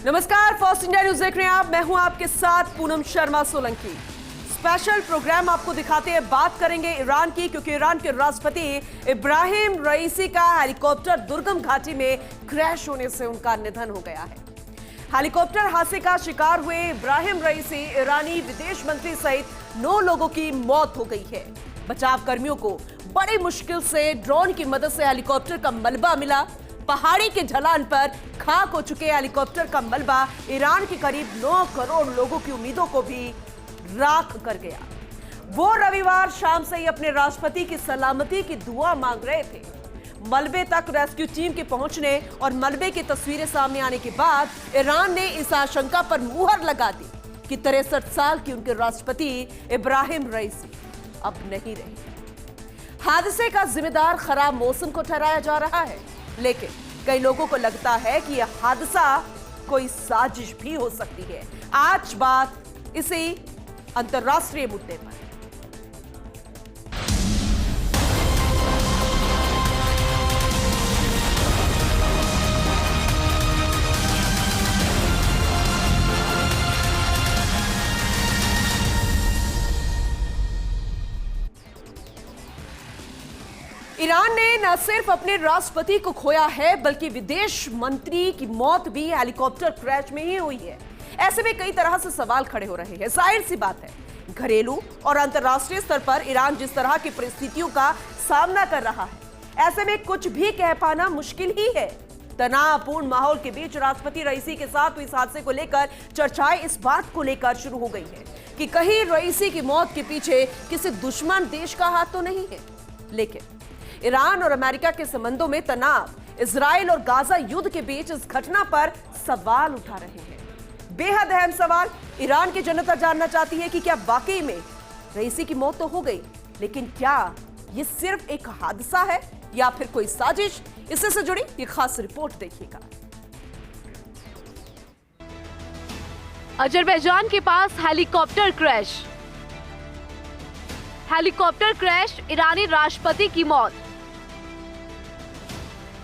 नमस्कार, first India news देख रहे हैं आप। मैं हूं आपके साथ पूनम शर्मा सोलंकी। स्पेशल प्रोग्राम आपको दिखाते हैं, बात करेंगे ईरान की, क्योंकि ईरान के राष्ट्रपति इब्राहिम रईसी का हेलीकॉप्टर दुर्गम घाटी में क्रैश होने से उनका निधन हो गया है। हेलीकॉप्टर हादसे का शिकार हुए इब्राहिम रईसी ईरानी विदेश मंत्री सहित 9 लोगों की मौत हो गई है। बचाव कर्मियों को बड़ी मुश्किल से ड्रोन की मदद से हेलीकॉप्टर का मलबा मिला। पहाड़ी के ढलान पर खाक हो चुके हेलीकॉप्टर का मलबा ईरान के करीब 9 करोड़ लोगों की उम्मीदों को भी राख कर गया। वो रविवार शाम से ही अपने राष्ट्रपति की सलामती की दुआ मांग रहे थे। मलबे तक रेस्क्यू टीम के पहुंचने और मलबे की तस्वीरें सामने आने के बाद ईरान ने इस आशंका पर मुहर लगा दी कि 63 साल की उनके राष्ट्रपति इब्राहिम रईसी अब नहीं रहे। हादसे का जिम्मेदार खराब मौसम को ठहराया जा रहा है, लेकिन कई लोगों को लगता है कि यह हादसा कोई साजिश भी हो सकती है। आज बात इसी अंतर्राष्ट्रीय मुद्दे पर। ईरान ने न सिर्फ अपने राष्ट्रपति को खोया है, बल्कि विदेश मंत्री की मौत भी हेलीकॉप्टर क्रैश में ही हुई है। ऐसे में कई तरह से सवाल खड़े हो रहे हैं। जाहिर सी बात है, घरेलू और अंतर्राष्ट्रीय स्तर पर ईरान जिस तरह की परिस्थितियों का सामना कर रहा है, ऐसे में कुछ भी कह पाना मुश्किल ही है। तनावपूर्ण माहौल के बीच राष्ट्रपति रईसी के साथ हुई इस हादसे को लेकर चर्चाएं इस बात को लेकर शुरू हो गई है कि कहीं रईसी की मौत के पीछे किसी दुश्मन देश का हाथ तो नहीं है। लेकिन ईरान और अमेरिका के संबंधों में तनाव, इजराइल और गाजा युद्ध के बीच इस घटना पर सवाल उठा रहे हैं। बेहद अहम सवाल। ईरान की जनता जानना चाहती है कि क्या वाकई में रईसी की मौत तो हो गई, लेकिन क्या ये सिर्फ एक हादसा है या फिर कोई साजिश? इससे से जुड़ी ये खास रिपोर्ट देखिएगा। अजरबैजान के पास हेलीकॉप्टर क्रैश। हेलीकॉप्टर क्रैश, ईरानी राष्ट्रपति की मौत।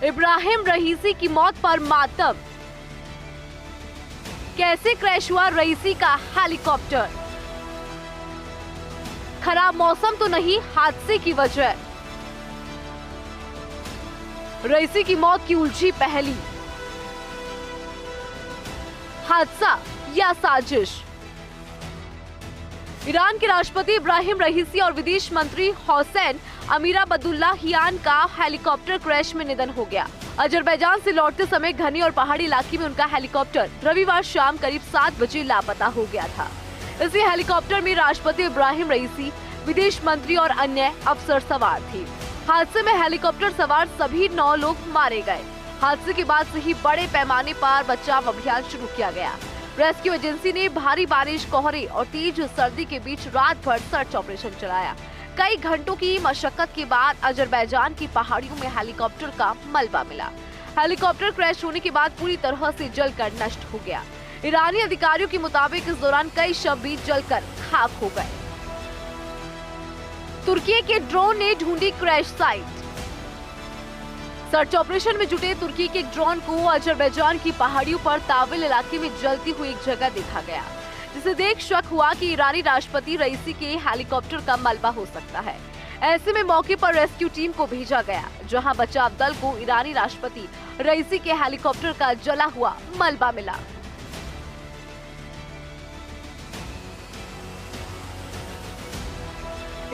इब्राहिम रईसी की मौत पर मातम। कैसे क्रैश हुआ रईसी का हेलीकॉप्टर? खराब मौसम तो नहीं, हादसे की वजह। रईसी की मौत की उलझी पहेली। हादसा या साजिश? ईरान के राष्ट्रपति इब्राहिम रईसी और विदेश मंत्री हुसैन अमीर अब्दुल्लाहियान का हेलीकॉप्टर क्रैश में निधन हो गया। अजरबैजान से लौटते समय घने और पहाड़ी इलाके में उनका हेलीकॉप्टर रविवार शाम करीब 7 बजे लापता हो गया था। इसी हेलीकॉप्टर में राष्ट्रपति इब्राहिम रईसी, विदेश मंत्री और अन्य अफसर सवार थे। हादसे में हेलीकॉप्टर सवार सभी 9 लोग मारे गए। हादसे के बाद से ही बड़े पैमाने पर बचाव अभियान शुरू किया गया। रेस्क्यू एजेंसी ने भारी बारिश, कोहरे और तेज सर्दी के बीच रात भर सर्च ऑपरेशन चलाया। कई घंटों की मशक्कत के बाद अजरबैजान की पहाड़ियों में हेलीकॉप्टर का मलबा मिला। हेलीकॉप्टर क्रैश होने के बाद पूरी तरह से जलकर नष्ट हो गया। ईरानी अधिकारियों के मुताबिक इस दौरान कई शव भी जलकर खाक हो गए। तुर्की के ड्रोन ने ढूंढी क्रैश साइट। सर्च ऑपरेशन में जुटे तुर्की के एक ड्रोन को अजरबैजान की पहाड़ियों पर ताविल इलाके में जलती हुई एक जगह देखा गया, जिसे देख शक हुआ कि ईरानी राष्ट्रपति रईसी के हेलीकॉप्टर का मलबा हो सकता है। ऐसे में मौके पर रेस्क्यू टीम को भेजा गया, जहां बचाव दल को ईरानी राष्ट्रपति रईसी के हेलीकॉप्टर का जला हुआ मलबा मिला।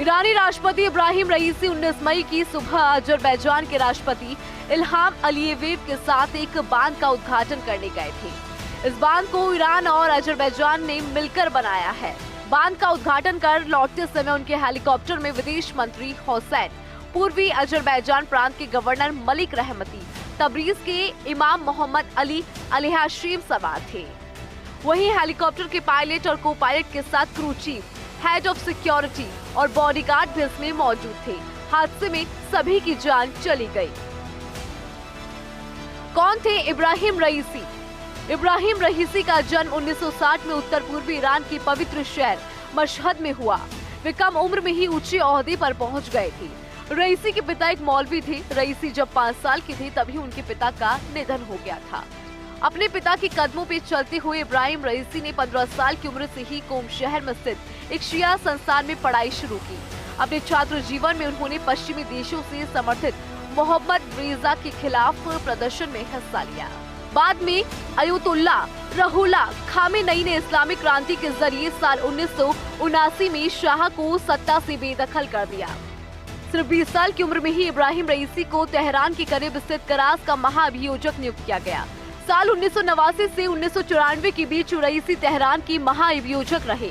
ईरानी राष्ट्रपति इब्राहिम रईसी 19 मई की सुबह अजरबैजान के राष्ट्रपति इल्हाम अलीयेव के साथ एक बांध का उद्घाटन करने गए थे। इस बांध को ईरान और अजरबैजान ने मिलकर बनाया है। बांध का उद्घाटन कर लौटते समय उनके हेलीकॉप्टर में विदेश मंत्री हुसैन, पूर्वी अजरबैजान प्रांत के गवर्नर मलिक रहमती, तबरीज के इमाम मोहम्मद अली अलहाशिम सवार थे। वहीं हेलीकॉप्टर के पायलट और को पायलट के साथ crew chief, head of security और बॉडीगार्ड भी इसमें मौजूद थे। हादसे में सभी की जान चली गई। कौन थे इब्राहिम रईसी? इब्राहिम रईसी का जन्म 1960 में उत्तर पूर्वी ईरान के पवित्र शहर मशहद में हुआ। वे कम उम्र में ही ऊंचे ओहदे पर पहुंच गए थे। रईसी के पिता एक मौलवी थे। रईसी जब 5 साल के थे तभी उनके पिता का निधन हो गया था। अपने पिता के कदमों पे चलते हुए इब्राहिम रईसी ने 15 साल की उम्र से ही कोम शहर में स्थित एक शिया संस्थान में पढ़ाई शुरू की। अपने छात्र जीवन में उन्होंने पश्चिमी देशों से समर्थित मोहम्मद रेजा के खिलाफ प्रदर्शन में हिस्सा लिया। बाद में अयतुल्ला रुहुल्लाह खामेनेई ने इस्लामिक क्रांति के जरिए साल 1979 में शाह को सत्ता से बेदखल कर दिया। सिर्फ 20 साल की उम्र में ही इब्राहिम रईसी को तेहरान के करीब स्थित करास का महाअभियोजक नियुक्त किया गया। साल 1989 से 1994 के बीच रईसी तेहरान की महाअभियोजक रहे।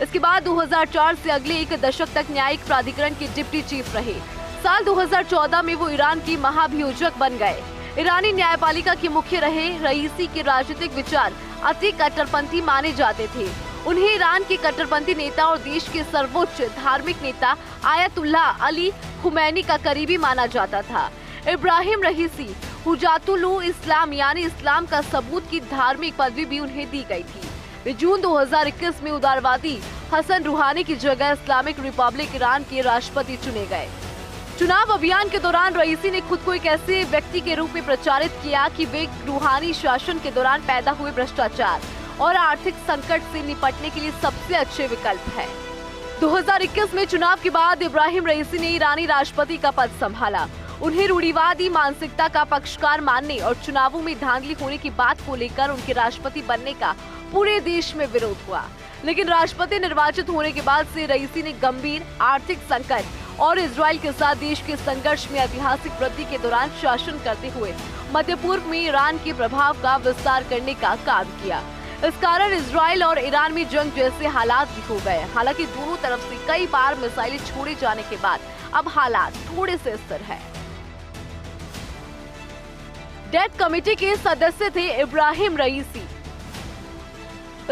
इसके बाद 2004 से अगले एक दशक तक न्यायिक प्राधिकरण के डिप्टी चीफ रहे। साल 2014 में वो ईरान की महाअभियोजक बन गए। ईरानी न्यायपालिका के मुख्य रहे। रईसी के राजनीतिक विचार अति कट्टरपंथी माने जाते थे। उन्हें ईरान के कट्टरपंथी नेता और देश के सर्वोच्च धार्मिक नेता आयतुल्लाह अली खुमैनी का करीबी माना जाता था। इब्राहिम रईसी हुजातुल इस्लाम यानी इस्लाम का सबूत की धार्मिक पदवी भी उन्हें दी गई थी। वे जून 2021 में उदारवादी हसन रूहानी की जगह इस्लामिक रिपब्लिक ईरान के राष्ट्रपति चुने गए। चुनाव अभियान के दौरान रईसी ने खुद को एक ऐसे व्यक्ति के रूप में प्रचारित किया कि वे रूहानी शासन के दौरान पैदा हुए भ्रष्टाचार और आर्थिक संकट से निपटने के लिए सबसे अच्छे विकल्प है। 2021 में चुनाव के बाद इब्राहिम रईसी ने ईरानी राष्ट्रपति का पद संभाला। उन्हें रूढ़िवादी मानसिकता का पक्षकार मानने और चुनावों में धांधली होने की बात को लेकर उनके राष्ट्रपति बनने का पूरे देश में विरोध हुआ। लेकिन राष्ट्रपति निर्वाचित होने के बाद से रईसी ने गंभीर आर्थिक संकट और इजराइल के साथ देश के संघर्ष में ऐतिहासिक वृद्धि के दौरान शासन करते हुए मध्य पूर्व में ईरान के प्रभाव का विस्तार करने का काम किया। इस कारण इजराइल और ईरान में जंग जैसे हालात भी हो गए। हालांकि दोनों तरफ से कई बार मिसाइलें छोड़े जाने के बाद अब हालात थोड़े से स्थिर है। डेथ कमेटी के सदस्य थे इब्राहिम रईसी।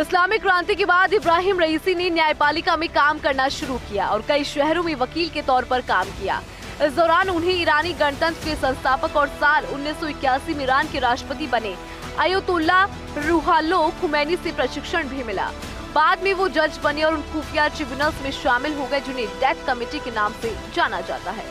इस्लामिक क्रांति के बाद इब्राहिम रईसी ने न्यायपालिका में काम करना शुरू किया और कई शहरों में वकील के तौर पर काम किया। इस दौरान उन्हें ईरानी गणतंत्र के संस्थापक और साल 1981 में ईरान के राष्ट्रपति बने अयतुल्लाह रुहुल्लाह खुमैनी से प्रशिक्षण भी मिला। बाद में वो जज बने और उन खुफिया ट्रिब्यूनल्स में शामिल हो गए जिन्हें डेथ कमेटी के नाम से जाना जाता है।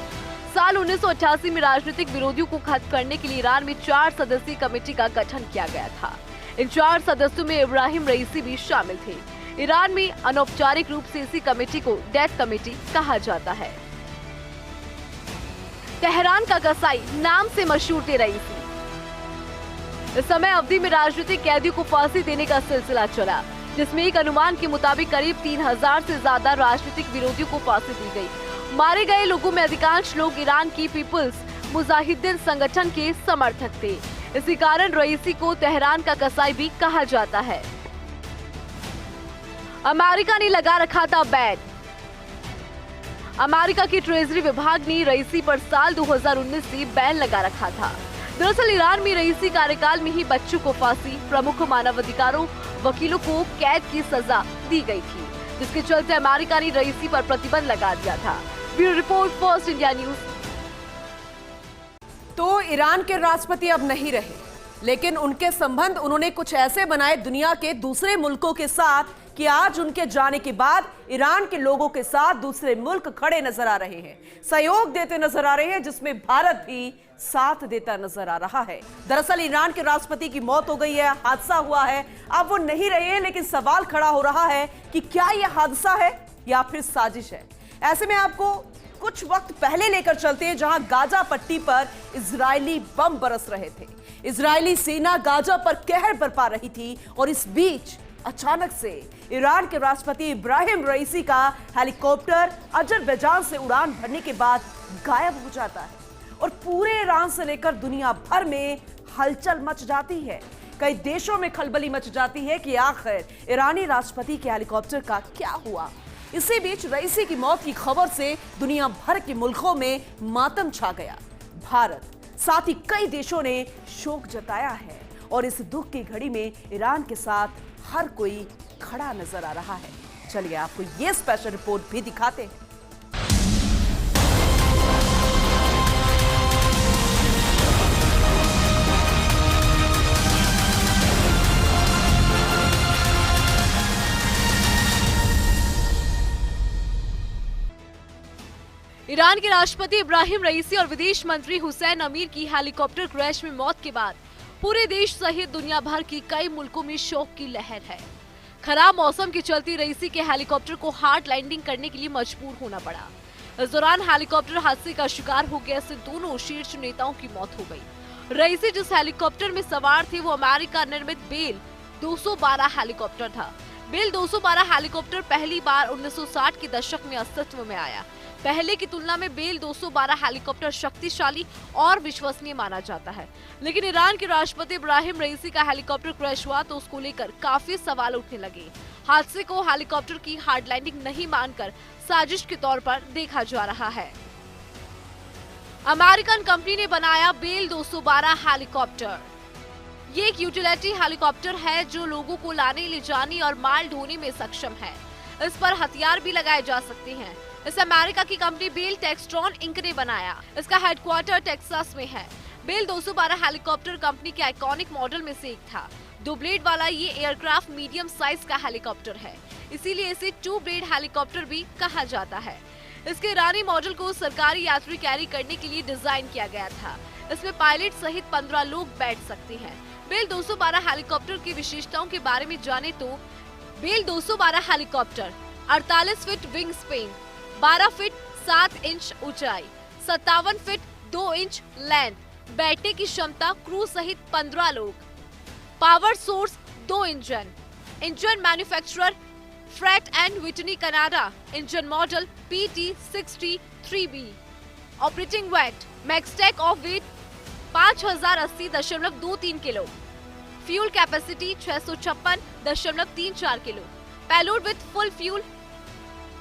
साल 1988 में राजनीतिक विरोधियों को खत्म करने के लिए ईरान में 4 सदस्यीय कमेटी का गठन किया गया था। इन 4 सदस्यों में इब्राहिम रईसी भी शामिल थे। ईरान में अनौपचारिक रूप से इसी कमेटी को डेथ कमेटी कहा जाता है। तेहरान का कसाई नाम से मशहूर थे रईसी। इस समय अवधि में राजनीतिक कैदियों को फांसी देने का सिलसिला चला, जिसमें एक अनुमान के मुताबिक करीब 3000 से ज्यादा राजनीतिक विरोधियों को फांसी दी गई। मारे गए लोगों में अधिकांश लोग ईरान की पीपुल्स मुजाहिदीन संगठन के समर्थक थे। इसी कारण रईसी को तेहरान का कसाई भी कहा जाता है। अमेरिका ने लगा रखा था बैन। अमेरिका के ट्रेजरी विभाग ने रईसी पर साल 2019 से बैन लगा रखा था। दरअसल ईरान में रईसी कार्यकाल में ही बच्चों को फांसी, प्रमुख मानवाधिकारों वकीलों को कैद की सजा दी गई थी, जिसके चलते अमेरिका ने रईसी पर प्रतिबंध लगा दिया था। Bureau report, first India news. तो ईरान के राष्ट्रपति अब नहीं रहे, लेकिन उनके संबंध उन्होंने कुछ ऐसे बनाए दुनिया के दूसरे मुल्कों के साथ कि आज उनके जाने के बाद ईरान के लोगों के साथ दूसरे मुल्क खड़े नजर आ रहे हैं, सहयोग देते नजर आ रहे हैं, जिसमें भारत भी साथ देता नजर आ रहा है। दरअसल ईरान के राष्ट्रपति की मौत हो गई है, हादसा हुआ है, अब वो नहीं रहे हैं, लेकिन सवाल खड़ा हो रहा है कि क्या यह हादसा है या फिर साजिश है। ऐसे में आपको कुछ वक्त पहले लेकर चलते हैं, जहां गाजा पट्टी पर इजरायली बम बरस रहे थे। इजरायली सेना गाजा पर कहर बरपा रही थी और इस बीच अचानक से ईरान के राष्ट्रपति इब्राहिम रईसी का हेलीकॉप्टर अजरबैजान से उड़ान भरने के बाद गायब हो जाता है और पूरे ईरान से लेकर दुनिया भर में हलचल मच जाती है। कई देशों में खलबली मच जाती है कि आखिर ईरानी राष्ट्रपति के हेलीकॉप्टर का क्या हुआ। इसी बीच रईसी की मौत की खबर से दुनिया भर के मुल्कों में मातम छा गया। भारत साथ ही कई देशों ने शोक जताया है और इस दुख की घड़ी में ईरान के साथ हर कोई खड़ा नजर आ रहा है। चलिए आपको ये स्पेशल रिपोर्ट भी दिखाते हैं। ईरान के राष्ट्रपति इब्राहिम रईसी और विदेश मंत्री हुसैन अमीर की हेलीकॉप्टर क्रैश में मौत के बाद पूरे देश सहित दुनिया भर की कई मुल्कों में शोक की लहर है। खराब मौसम के चलते रईसी के हेलीकॉप्टर को हार्ड लैंडिंग करने के लिए मजबूर होना पड़ा। इस दौरान हेलीकॉप्टर हादसे का शिकार हो गया से दोनों शीर्ष नेताओं की मौत हो गई। रईसी जिस हेलीकॉप्टर में सवार थे वो अमेरिका निर्मित बेल 212 हेलीकॉप्टर था। बेल 212 हेलीकॉप्टर पहली बार 1960 के दशक में अस्तित्व में आया। पहले की तुलना में बेल 212 हेलीकॉप्टर शक्तिशाली और विश्वसनीय माना जाता है, लेकिन ईरान के राष्ट्रपति इब्राहिम रईसी का हेलीकॉप्टर क्रैश हुआ तो उसको लेकर काफी सवाल उठने लगे। हादसे को हेलीकॉप्टर की हार्ड लैंडिंग नहीं मानकर साजिश के तौर पर देखा जा रहा है। अमेरिकन कंपनी ने बनाया बेल 212 हेलीकॉप्टर। ये एक यूटिलिटी हेलीकॉप्टर है जो लोगों को लाने ले जाने और माल ढोने में सक्षम है। इस पर हथियार भी लगाए जा सकते हैं। इसे अमेरिका की कंपनी बेल टेक्सट्रॉन इंक ने बनाया। इसका हेडक्वार्टर टेक्सास में है। बेल 212 हेलीकॉप्टर कंपनी के आइकॉनिक मॉडल में से एक था। 2 ब्लेड वाला ये एयरक्राफ्ट मीडियम साइज का हेलीकॉप्टर है, इसीलिए इसे 2 ब्लेड हेलीकॉप्टर भी कहा जाता है। इसके ईरानी मॉडल को सरकारी यात्री कैरी करने के लिए डिजाइन किया गया था। इसमें पायलट सहित 15 लोग बैठ सकते हैं। बेल 212 हेलीकॉप्टर की विशेषताओं के बारे में जाने तो Bell 212 helicopter 48 feet wing span, 12 feet 7 inch ऊंचाई, 57 फीट 2 इंच लेंथ, बैठने की क्षमता क्रू सहित 15 लोग, power source 2 engine manufacturer Pratt and Whitney Canada, engine model PT63B, operating weight max ऑफ weight 5080.23 kilo, fuel capacity 656.34 kilo, payload with full fuel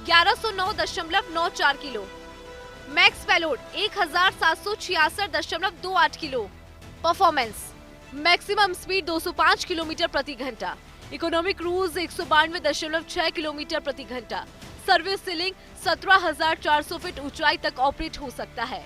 1109.94 kilo, max payload 1766.28 kilo, performance maximum speed 205 kilometre प्रति घंटा, economic cruise 192.6 kilometre प्रति घंटा, service ceiling 17,400 feet ऊंचाई तक operate हो सकता है।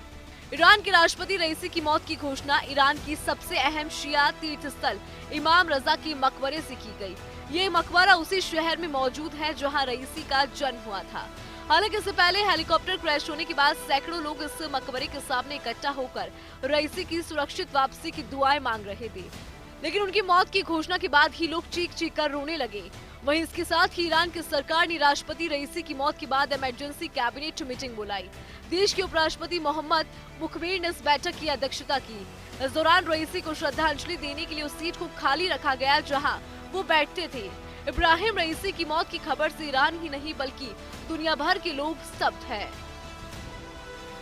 ईरान के राष्ट्रपति रईसी की मौत की घोषणा ईरान की सबसे अहम शिया तीर्थ स्थल इमाम रजा के मकबरे से की गई। ये मकबरा उसी शहर में मौजूद है जहां रईसी का जन्म हुआ था। हालांकि इससे पहले हेलीकॉप्टर क्रैश होने के बाद सैकड़ों लोग इस मकबरे के सामने इकट्ठा होकर रईसी की सुरक्षित वापसी की दुआएं मांग रहे थे, लेकिन उनकी मौत की घोषणा के बाद ही लोग चीख चीख कर रोने लगे। वहीं इसके साथ ही ईरान की सरकार ने राष्ट्रपति रईसी की मौत के बाद इमरजेंसी कैबिनेट मीटिंग बुलाई। देश के उपराष्ट्रपति मोहम्मद मुखबीर ने इस बैठक की अध्यक्षता की। इस दौरान रईसी को श्रद्धांजलि देने के लिए उस सीट को खाली रखा गया जहां वो बैठते थे। इब्राहिम रईसी की मौत की खबर से ईरान ही नहीं बल्कि दुनिया भर के लोग स्तब्ध हैं।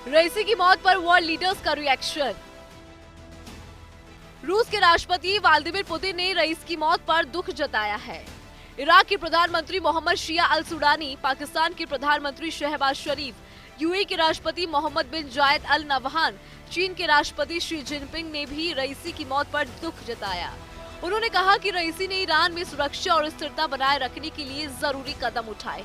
रईसी की मौत पर वर्ल्ड लीडर्स का रिएक्शन। रूस के राष्ट्रपति व्लादिमीर पुतिन ने रईस की मौत पर दुख जताया है। इराक के प्रधानमंत्री मोहम्मद शिया अल सुडानी, पाकिस्तान के प्रधानमंत्री शहबाज शरीफ, यूएई के राष्ट्रपति मोहम्मद बिन जायद अल नवहान, चीन के राष्ट्रपति शी जिनपिंग ने भी रईसी की मौत पर दुख जताया। उन्होंने कहा कि रईसी ने ईरान में सुरक्षा और स्थिरता बनाए रखने के लिए जरूरी कदम उठाए।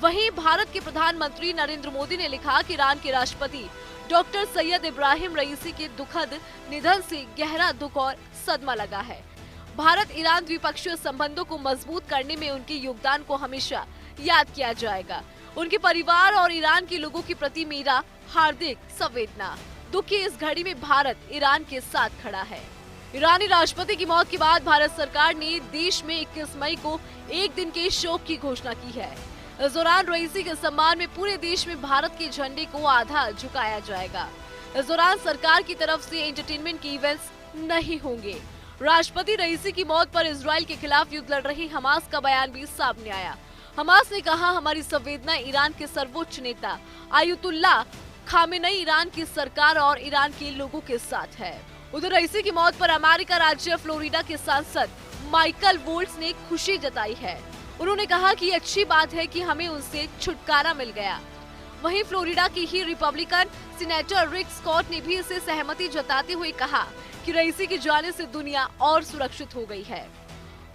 वहीं भारत के प्रधानमंत्री नरेंद्र मोदी ने लिखा कि ईरान के राष्ट्रपति डॉक्टर सैयद इब्राहिम रईसी के दुखद निधन से गहरा दुख और सदमा लगा है। भारत ईरान द्विपक्षीय संबंधों को मजबूत करने में उनके योगदान को हमेशा याद किया जाएगा। उनके परिवार और ईरान के लोगों के प्रति मेरा हार्दिक संवेदना। दुख की इस घड़ी में भारत ईरान के साथ खड़ा है। ईरानी राष्ट्रपति की मौत के बाद भारत सरकार ने देश में 21 मई को एक दिन के शोक की घोषणा की है। इस दौरान रईसी के सम्मान में पूरे देश में भारत के झंडे को आधा झुकाया जाएगा। इस दौरान सरकार की तरफ से एंटरटेनमेंट के इवेंट्स नहीं होंगे। राष्ट्रपति रईसी की मौत पर इजराइल के खिलाफ युद्ध लड़ रही हमास का बयान भी सामने आया। हमास ने कहा, हमारी संवेदना ईरान के सर्वोच्च नेता आयतुल्लाह खामेनेई ईरान की सरकार और ईरान के लोगों के साथ है। उधर रईसी की मौत पर अमेरिका राज्य फ्लोरिडा के सांसद माइकल वोल्ट्स ने खुशी जताई है। उन्होंने कहा कि अच्छी बात है कि हमें उनसे छुटकारा मिल गया। वहीं फ्लोरिडा की ही रिपब्लिकन सीनेटर रिक स्कॉट ने भी इसे सहमति जताते हुए कहा कि रईसी के जाने से दुनिया और सुरक्षित हो गई है।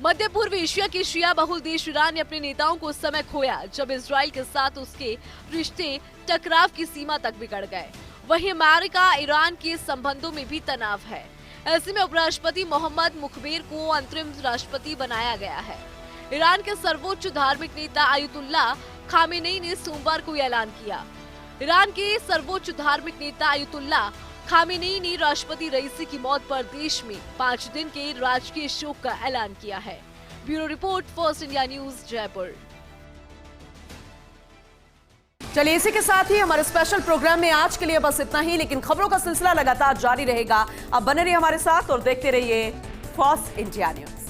मध्य पूर्व एशिया के शिया बहुल देश ईरान ने अपने नेताओं को उस समय खोया जब इजराइल के साथ उसके रिश्ते टकराव की सीमा तक बिगड़ गए। वहीं अमेरिका ईरान के संबंधों में भी तनाव है। ऐसे में उपराष्ट्रपति मोहम्मद मुखबीर को अंतरिम राष्ट्रपति बनाया गया है। ईरान के सर्वोच्च धार्मिक नेता आयतुल्लाह खामेनेई ने सोमवार को ऐलान किया। ईरान के सर्वोच्च धार्मिक नेता आयतुल्लाह खामेनेई ने राष्ट्रपति रईसी की मौत पर देश में 5 दिन के राजकीय शोक का ऐलान किया है। Bureau report, first India news, Jaipur. चलिए, इसी के साथ ही हमारे स्पेशल प्रोग्राम में आज के लिए बस इतना ही, लेकिन खबरों का सिलसिला लगातार जारी रहेगा। आप बने रहिए हमारे साथ और देखते रहिए फर्स्ट इंडिया न्यूज।